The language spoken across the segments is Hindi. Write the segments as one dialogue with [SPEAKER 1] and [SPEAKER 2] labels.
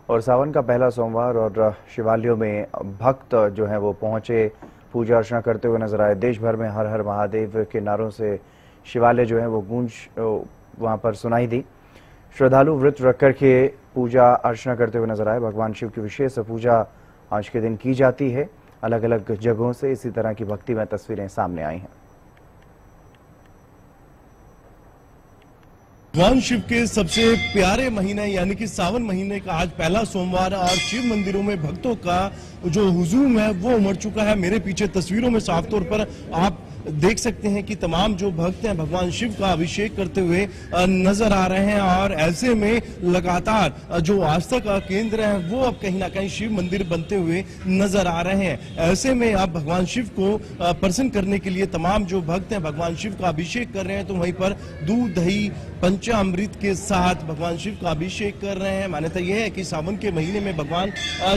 [SPEAKER 1] और सावन का पहला सोमवार और शिवालयों में भक्त जो हैं वो पहुंचे, पूजा अर्चना करते हुए नजर आए। देश भर में हर हर महादेव के नारों से शिवालय जो है वो गूंज वहां पर सुनाई दी। श्रद्धालु व्रत रख कर के पूजा अर्चना करते हुए नजर आए। भगवान शिव की विशेष पूजा आज के दिन की जाती है। अलग अलग जगहों से इसी तरह की भक्तिमय तस्वीरें सामने आई हैं।
[SPEAKER 2] भगवान शिव के सबसे प्यारे महीने यानी कि सावन महीने का आज पहला सोमवार और शिव मंदिरों में भक्तों का जो हुजूम है वो उमड़ चुका है। मेरे पीछे तस्वीरों में साफ तौर पर आप देख सकते हैं कि तमाम जो भक्त हैं भगवान शिव का अभिषेक करते हुए नजर आ रहे हैं और ऐसे में लगातार जो आस्था का केंद्र है वो अब कहीं ना कहीं शिव मंदिर बनते हुए नजर आ रहे हैं। ऐसे में अब भगवान शिव को प्रसन्न करने के लिए तमाम जो भक्त हैं भगवान शिव का अभिषेक कर रहे हैं, तो वहीं पर दूध दही पंचामृत के साथ भगवान शिव का अभिषेक कर रहे हैं। मान्यता यह है कि सावन के महीने में भगवान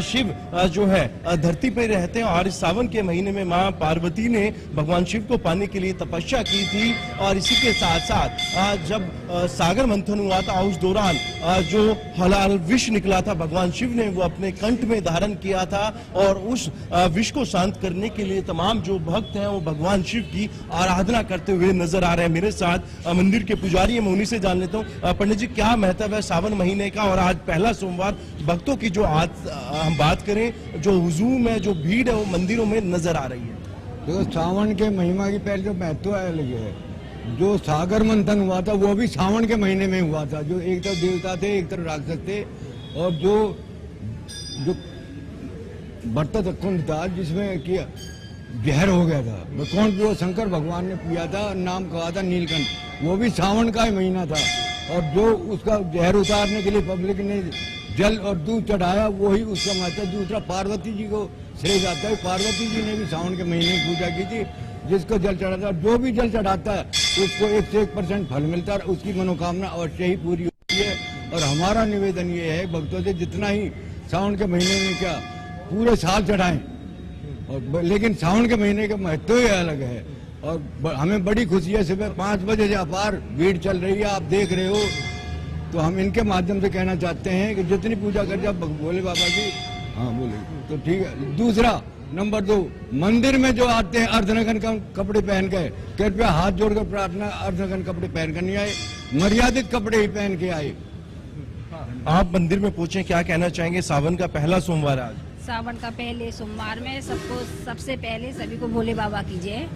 [SPEAKER 2] शिव जो है धरती पर रहते हैं और इस सावन के महीने में मां पार्वती ने भगवान शिव को पाने के लिए तपस्या की थी और इसी के साथ साथ जब सागर मंथन हुआ था उस दौरान जो हलाल विष निकला था भगवान शिव ने वो अपने कंठ में धारण किया था और उस विष को शांत करने के लिए तमाम जो भक्त हैं वो भगवान शिव की आराधना करते हुए नजर आ रहे हैं। मेरे साथ मंदिर के पुजारी हैं, मैं उन्हीं से जान लेता हूँ। पंडित जी, क्या महत्व है सावन महीने का और आज पहला सोमवार भक्तों की जो आज हम बात करें जो हुजूम है जो भीड़ है वो मंदिरों में नजर आ रही है?
[SPEAKER 3] देखो, सावन के महिमा की पहले जो महत्व है लगे है, जो सागर मंथन हुआ था वो भी सावन के महीने में हुआ था। जो एक तरफ देवता थे, एक तरफ राक्षस थे और जो बढ़ता कुंड था जिसमें कि जहर हो गया था, कौन वो शंकर भगवान ने पिया था, नाम कहा था नीलकंठ, वो भी सावन का ही महीना था। और जो उसका जहर उतारने के लिए पब्लिक ने जल और दूध चढ़ाया वही उसका महत्व। दूसरा पार्वती जी को श्रेय जाता है, पार्वती जी ने भी सावन के महीने में पूजा की थी। जिसको जल चढ़ाता है, जो भी जल चढ़ाता है उसको 101% फल मिलता है, उसकी मनोकामना अवश्य ही पूरी होती है। और हमारा निवेदन ये है भक्तों से, जितना ही सावन के महीने में क्या पूरे साल चढ़ाएं, और लेकिन सावन के महीने का महत्व ही अलग है। और हमें बड़ी खुशी है, सुबह 5 बजे से अपार भीड़ चल रही है, आप देख रहे हो। तो हम इनके माध्यम से कहना चाहते हैं कि जितनी पूजा कर जब बोले बाबा जी, हाँ बोले तो ठीक है। दूसरा नंबर 2, मंदिर में जो आते हैं अर्धनग्न का कपड़े पहन के, कृपया हाथ जोड़कर प्रार्थना, अर्धनग्न कपड़े पहन कर नहीं आए, मर्यादित कपड़े ही पहन के आए।
[SPEAKER 2] आप मंदिर में पहुंचे, क्या कहना चाहेंगे? सावन का पहला सोमवार आज,
[SPEAKER 4] सावन का पहले सोमवार में सबसे पहले सभी को भोले बाबा कीजिए।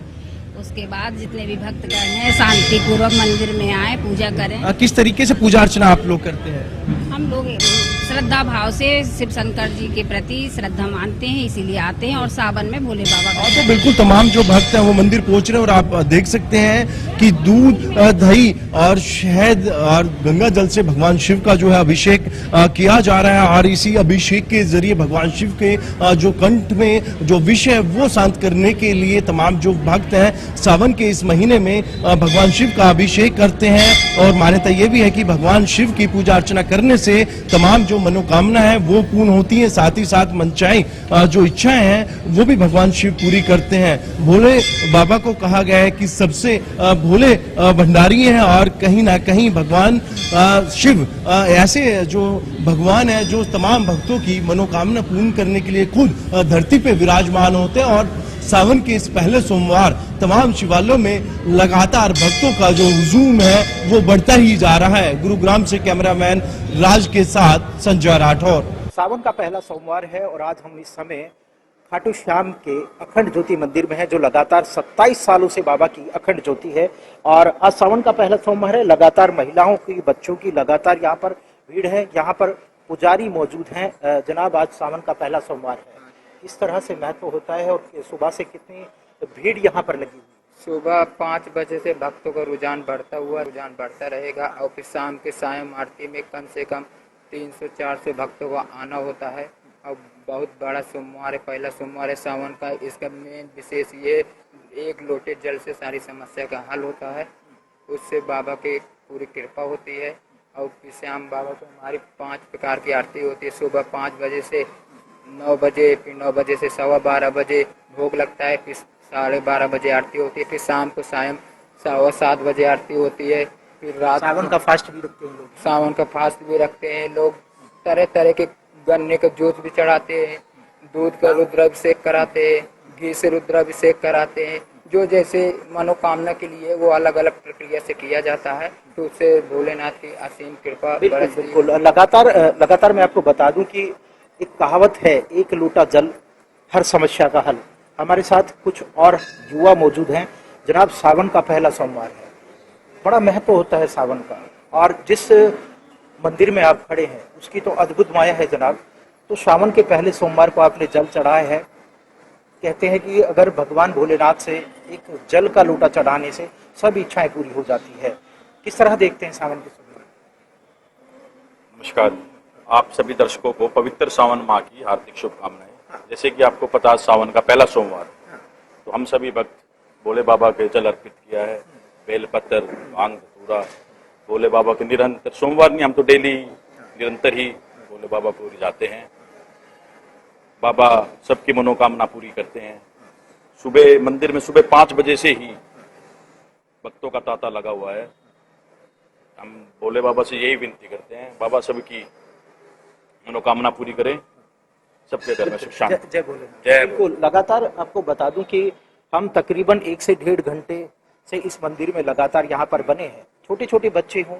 [SPEAKER 4] उसके बाद जितने भी भक्तगण हैं शांति पूर्वक मंदिर में आए, पूजा करें।
[SPEAKER 2] किस तरीके से पूजा अर्चना आप लोग करते हैं?
[SPEAKER 4] हम लोग श्रद्धा भाव से शिव शंकर जी के प्रति श्रद्धा मानते हैं, इसीलिए आते हैं और सावन में भोले बाबा का।
[SPEAKER 2] तो बिल्कुल तमाम जो भक्त हैं वो मंदिर पहुंच रहे हैं और आप देख सकते हैं कि दूध दही और शहद और गंगा जल से भगवान शिव का जो है अभिषेक किया जा रहा है और इसी अभिषेक के जरिए भगवान शिव के जो कंठ में जो विष है वो शांत करने के लिए तमाम जो भक्त हैं सावन के इस महीने में भगवान शिव का अभिषेक करते हैं। और मान्यता ये भी है कि भगवान शिव की पूजा अर्चना करने से तमाम जो मनोकामना है वो पूर्ण होती है, साथ ही साथ मनचाही जो इच्छाएं हैं वो भी भगवान शिव पूरी करते हैं। भोले बाबा को कहा गया है कि सबसे भोले भंडारी हैं और कहीं ना कहीं भगवान शिव ऐसे जो भगवान है जो तमाम भक्तों की मनोकामना पूर्ण करने के लिए खुद धरती पे विराजमान होते हैं। और सावन के इस पहले सोमवार तमाम शिवालयों में लगातार भक्तों का जो हुजूम है वो बढ़ता ही जा रहा है। गुरुग्राम से कैमरामैन राज के साथ संजय राठौर।
[SPEAKER 5] सावन का पहला सोमवार है और आज हम इस समय खाटू श्याम के अखंड ज्योति मंदिर में है जो लगातार 27 सालों से बाबा की अखंड ज्योति है। और आज सावन का पहला सोमवार है, लगातार महिलाओं की, बच्चों की लगातार यहाँ पर भीड़ है। यहाँ पर पुजारी मौजूद हैं। जनाब, आज सावन का पहला सोमवार है, किस तरह से महत्व होता है और सुबह से कितनी भीड़ यहाँ पर लगी हुई?
[SPEAKER 6] सुबह 5 बजे से भक्तों का रुझान बढ़ता रहेगा और फिर शाम के सायं आरती में कम से कम 300-400 भक्तों का आना होता है। और बहुत बड़ा सोमवार है, पहला सोमवार है सावन का। इसका मेन विशेष ये 1 लोटे जल से सारी समस्या का हल होता है, उससे बाबा की पूरी कृपा होती है। और श्याम बाबा को हमारी 5 प्रकार की आरती होती है। सुबह 5 बजे से 9 बजे, फिर 9 बजे से 12:15 बजे भोग लगता है, फिर 12:30 बजे आरती होती है, फिर शाम को सायं 7:15 बजे आरती होती है। फिर रात
[SPEAKER 5] सावन का फास्ट भी रखते हैं लोग?
[SPEAKER 6] सावन का फास्ट भी रखते हैं लोग। तरह तरह के गन्ने का जूस भी चढ़ाते हैं, दूध का रुद्राभिषेक कराते हैं, घी से रुद्राभिषेक कराते हैं। जो जैसे मनोकामना के लिए वो अलग अलग प्रक्रिया से किया जाता है, तो उससे भोलेनाथ की असीम कृपा
[SPEAKER 5] बिल्कुल
[SPEAKER 6] बरसती है।
[SPEAKER 5] बिल्कुल। लगातार मैं आपको बता दूं कि एक कहावत है, एक लोटा जल हर समस्या का हल। हमारे साथ कुछ और युवा मौजूद हैं। जनाब, सावन का पहला सोमवार है, बड़ा महत्व होता है सावन का, और जिस मंदिर में आप खड़े हैं उसकी तो अद्भुत माया है जनाब। तो सावन के पहले सोमवार को आपने जल चढ़ाया है। कहते हैं कि अगर भगवान भोलेनाथ से एक जल का लोटा चढ़ाने से सब इच्छाएं पूरी हो जाती है। किस तरह देखते हैं सावन के सोमवार?
[SPEAKER 7] नमस्कार, आप सभी दर्शकों को पवित्र सावन माह की हार्दिक शुभकामनाएं। जैसे कि आपको पता है सावन का पहला सोमवार, तो हम सभी भक्त भोले बाबा के जल अर्पित किया है, बेलपत्र, भांग धतूरा, भोले बाबा के निरंतर, सोमवार नहीं हम तो डेली निरंतर ही भोले बाबा को जाते हैं। बाबा सबकी मनोकामना पूरी करते हैं। सुबह मंदिर में सुबह 5 बजे से ही भक्तों का तांता लगा हुआ है। हम भोले बाबा से यही विनती करते हैं, बाबा सबकी मनोकामना पूरी करें, सबके घर में सुख शांति।
[SPEAKER 5] जय भोलेनाथ। बिल्कुल, लगातार आपको बता दूं कि हम तकरीबन 1 से 1.5 घंटे से इस मंदिर में लगातार यहाँ पर बने हैं। छोटे छोटे बच्चे हों,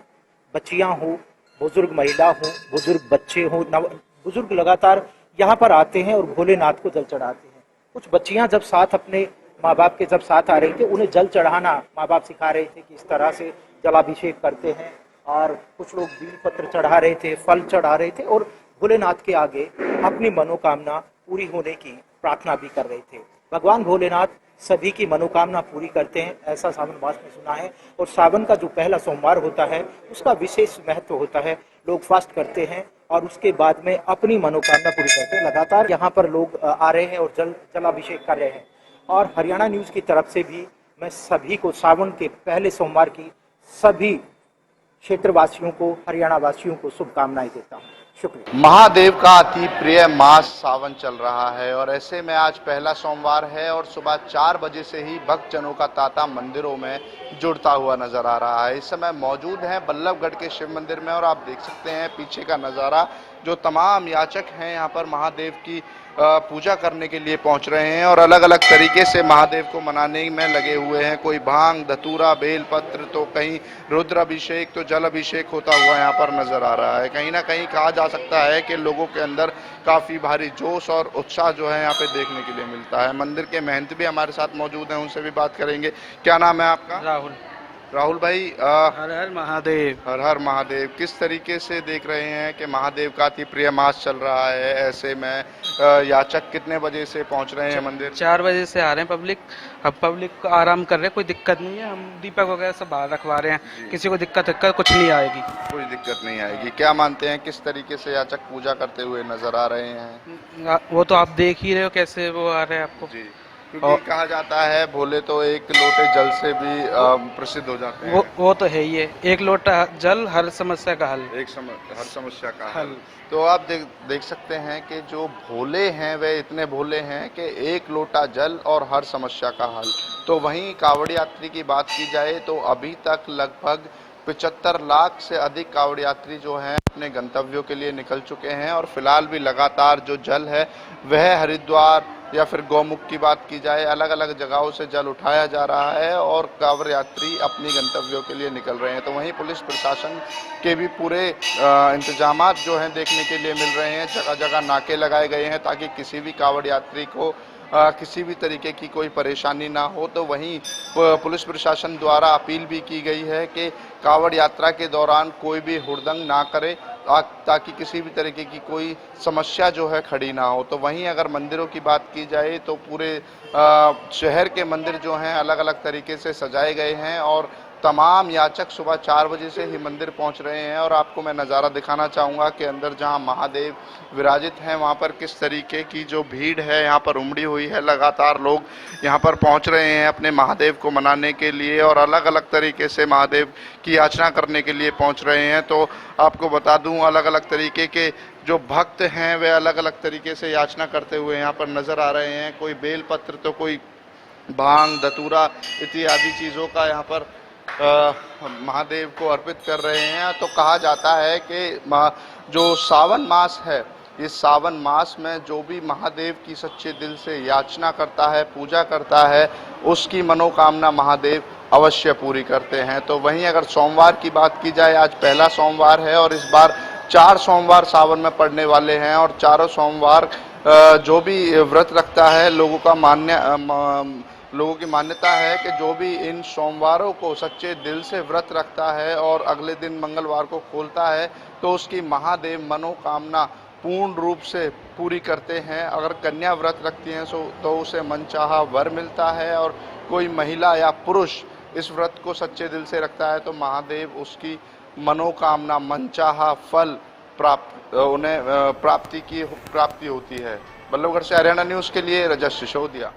[SPEAKER 5] बच्चियां हों, बुजुर्ग महिला हों, बुजुर्ग बच्चे हों, बुजुर्ग लगातार यहाँ पर आते हैं और भोलेनाथ को जल चढ़ाते हैं। कुछ बच्चियां जब साथ अपने माँ बाप के जब साथ आ रही थी, उन्हें जल चढ़ाना माँ बाप सिखा रहे थे कि इस तरह से जलाभिषेक करते हैं, और कुछ लोग बील पत्र चढ़ा रहे थे, फल चढ़ा रहे थे और भोलेनाथ के आगे अपनी मनोकामना पूरी होने की प्रार्थना भी कर रहे थे। भगवान भोलेनाथ सभी की मनोकामना पूरी करते हैं, ऐसा सावन मास में सुना है। और सावन का जो पहला सोमवार होता है उसका विशेष महत्व होता है। लोग फास्ट करते हैं और उसके बाद में अपनी मनोकामना पूरी करते हैं। लगातार यहाँ पर लोग आ रहे हैं और जलाभिषेक कर रहे हैं। और हरियाणा न्यूज की तरफ से भी मैं सभी को सावन के पहले सोमवार की सभी क्षेत्रवासियों को, हरियाणा वासियों को शुभकामनाएं देता हूँ। शुक्रिया।
[SPEAKER 8] महादेव का अति प्रिय मास सावन चल रहा है और ऐसे में आज पहला सोमवार है और सुबह 4 बजे से ही भक्तजनों का तांता मंदिरों में जुड़ता हुआ नजर आ रहा है। इस समय मौजूद हैं बल्लभगढ़ के शिव मंदिर में और आप देख सकते हैं पीछे का नज़ारा, जो तमाम याचक हैं यहाँ पर महादेव की पूजा करने के लिए पहुँच रहे हैं और अलग अलग तरीके से महादेव को मनाने में लगे हुए हैं। कोई भांग धतूरा बेलपत्र, तो कहीं रुद्र अभिषेक, तो जल अभिषेक होता हुआ यहाँ पर नजर आ रहा है। कहीं ना कहीं कहा जा सकता है कि लोगों के अंदर काफ़ी भारी जोश और उत्साह जो है यहाँ पे देखने के लिए मिलता है। मंदिर के महंत भी हमारे साथ मौजूद हैं, उनसे भी बात करेंगे। क्या नाम है आपका? राहुल भाई,
[SPEAKER 9] हर हर महादेव।
[SPEAKER 8] हर हर महादेव। किस तरीके से देख रहे हैं कि महादेव का अति प्रिय मास चल रहा है, ऐसे में याचक कितने बजे से पहुंच रहे हैं मंदिर?
[SPEAKER 9] 4 बजे से आ रहे हैं पब्लिक। अब पब्लिक आराम कर रहे हैं, कोई दिक्कत नहीं है। हम दीपक वगैरह सब बाहर रखवा रहे हैं, किसी को दिक्कत कुछ नहीं आएगी।
[SPEAKER 8] कोई दिक्कत नहीं आएगी। क्या मानते हैं किस तरीके से याचक पूजा करते हुए नजर आ रहे हैं?
[SPEAKER 9] वो तो आप देख ही रहे हो कैसे वो आ रहे हैं आपको
[SPEAKER 8] जी, क्योंकि कहा जाता है भोले तो एक लोटे जल से भी प्रसिद्ध हो जाते हैं।
[SPEAKER 9] वो तो है ही है, एक लोटा जल हर समस्या का हल।
[SPEAKER 8] हर समस्या का हल। तो आप देख सकते हैं कि जो भोले हैं वे इतने भोले हैं कि एक लोटा जल और हर समस्या का हल। तो वहीं कावड़ यात्री की बात की जाए तो अभी तक लगभग 75 लाख से अधिक कावड़ यात्री जो हैं अपने गंतव्यों के लिए निकल चुके हैं और फिलहाल भी लगातार जो जल है वह हरिद्वार या फिर गौमुख की बात की जाए, अलग अलग जगहों से जल उठाया जा रहा है और कांवड़ यात्री अपनी गंतव्यों के लिए निकल रहे हैं। तो वहीं पुलिस प्रशासन के भी पूरे इंतजामात जो हैं देखने के लिए मिल रहे हैं। जगह जगह नाके लगाए गए हैं ताकि किसी भी कांवड़ यात्री को किसी भी तरीके की कोई परेशानी ना हो। तो वहीं पुलिस प्रशासन द्वारा अपील भी की गई है कि कांवड़ यात्रा के दौरान कोई भी हुड़दंग ना करे ताकि किसी भी तरीके की कोई समस्या जो है खड़ी ना हो। तो वहीं अगर मंदिरों की बात की जाए तो पूरे शहर के मंदिर जो हैं अलग अलग तरीके से सजाए गए हैं और तमाम याचक सुबह 4 बजे से ही मंदिर पहुंच रहे हैं। और आपको मैं नज़ारा दिखाना चाहूँगा कि अंदर जहां महादेव विराजित हैं वहां पर किस तरीके की जो भीड़ है यहाँ पर उमड़ी हुई है। लगातार लोग यहाँ पर पहुंच रहे हैं अपने महादेव को मनाने के लिए और अलग अलग तरीके से महादेव की याचना करने के लिए पहुँच रहे हैं। तो आपको बता दूँ अलग अलग तरीके के जो भक्त हैं वे अलग अलग तरीके से याचना करते हुए यहाँ पर नज़र आ रहे हैं। कोई बेलपत्र, तो कोई भांग धतूरा इत्यादि चीज़ों का यहाँ पर महादेव को अर्पित कर रहे हैं। तो कहा जाता है कि जो सावन मास है इस सावन मास में जो भी महादेव की सच्चे दिल से याचना करता है, पूजा करता है, उसकी मनोकामना महादेव अवश्य पूरी करते हैं। तो वहीं अगर सोमवार की बात की जाए, आज पहला सोमवार है और इस बार 4 सोमवार सावन में पड़ने वाले हैं और चारों सोमवार जो भी व्रत रखता है, लोगों की मान्यता है कि जो भी इन सोमवारों को सच्चे दिल से व्रत रखता है और अगले दिन मंगलवार को खोलता है तो उसकी महादेव मनोकामना पूर्ण रूप से पूरी करते हैं। अगर कन्या व्रत रखती हैं तो उसे मनचाहा वर मिलता है और कोई महिला या पुरुष इस व्रत को सच्चे दिल से रखता है तो महादेव उसकी मनोकामना मनचाहा फल प्राप्ति होती है। बल्लभगढ़ से हरियाणा न्यूज़ के लिए रजत सिसोदिया।